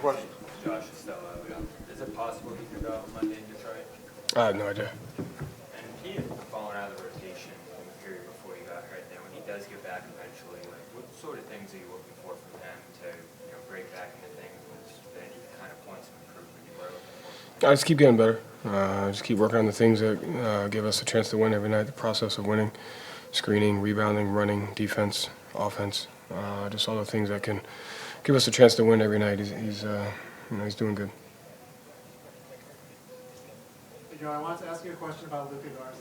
question? Josh is still out. Is it possible he could go Monday in Detroit? I have no idea. And he had fallen out of the rotation in the period before he got hurt. Then when he does get back eventually, like what sort of things are you looking for from him to break back into things? Was there any kind of points of improvement you were looking for? I just keep getting better. Just keep working on the things that give us a chance to win every night. The process of winning, screening, rebounding, running, defense, offense, just all the things that can give us a chance to win every night. He's doing good. Joe, I wanted to ask you a question about Luka Garza.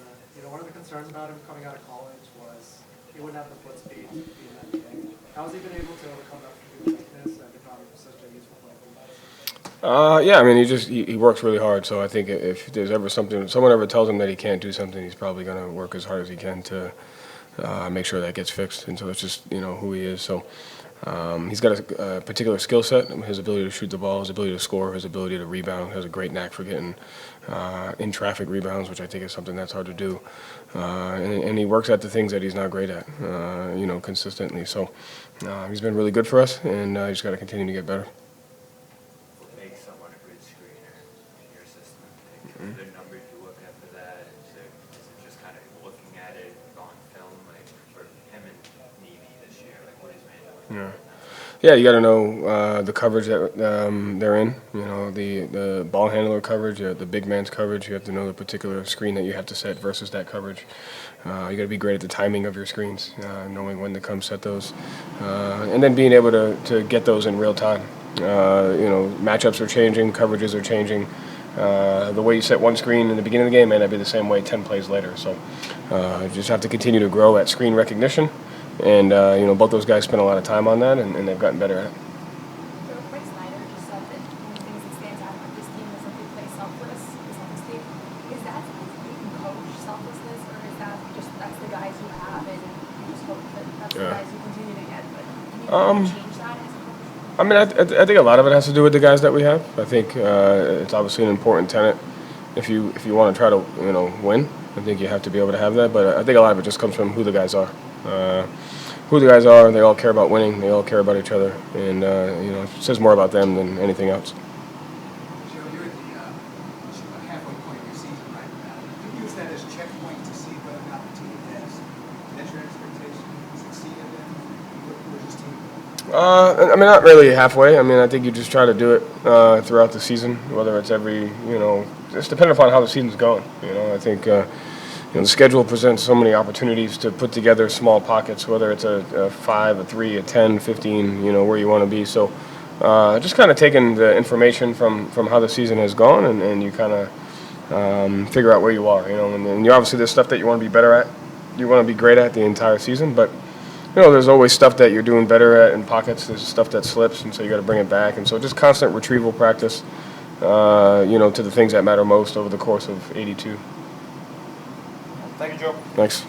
One of the concerns about him coming out of college was he wouldn't have the foot speed to be in the NBA. How has he been able to overcome that weakness and become such a useful player? Yeah, I mean, he works really hard. So I think if there's ever someone ever tells him that he can't do something, he's probably going to work as hard as he can to make sure that gets fixed. And so it's just who he is. So he's got a particular skill set. His ability to shoot the ball, his ability to score, his ability to rebound. Has a great knack for getting in traffic rebounds, which I think is something that's hard to do. And he works at the things that he's not great at, consistently. So he's been really good for us, and he's got to continue to get better. What makes someone a good screener in your system? Like, the numbers you look at for that? Is it just kind of looking at it on film, like for him and Nevy this year? Like, what is man? Yeah, you got to know the coverage that they're in. The ball handler coverage, the big man's coverage. You have to know the particular screen that you have to set versus that coverage. You got to be great at the timing of your screens, knowing when to come set those, and then being able to get those in real time. Matchups are changing, coverages are changing. The way you set one screen in the beginning of the game may not be the same way 10 plays later. So you just have to continue to grow at screen recognition. And, both those guys spent a lot of time on that, and they've gotten better at it. So Mike Snyder just said that one of the things that stands out with this team is that they play selflessly. Is that something you can coach, selflessness, or is that just that's the guys you have and you just hope that that's the guys you continue to get? But can you change that as a coach? I mean, I think a lot of it has to do with the guys that we have. I think it's obviously an important tenet if you want to try to win. I think you have to be able to have that, but I think a lot of it just comes from who the guys are. Who the guys are, they all care about winning, they all care about each other, and it says more about them than anything else. Joe, you're at the halfway point of your season right now. Do you use that as a checkpoint to see whether or not the team has met your expectations, exceeded them? Where's this team? I mean, not really halfway. I mean, I think you just try to do it throughout the season, whether it's just depending upon how the season's going. I think the schedule presents so many opportunities to put together small pockets, whether it's a 5, a 3, a 10, 15, where you want to be. So just kind of taking the information from how the season has gone, and you kind of figure out where you are. And you obviously there's stuff that you want to be better at, you want to be great at the entire season, but there's always stuff that you're doing better at in pockets. There's stuff that slips, and so you got to bring it back. And so just constant retrieval practice, to the things that matter most over the course of 82. Thank you, Joe. Thanks.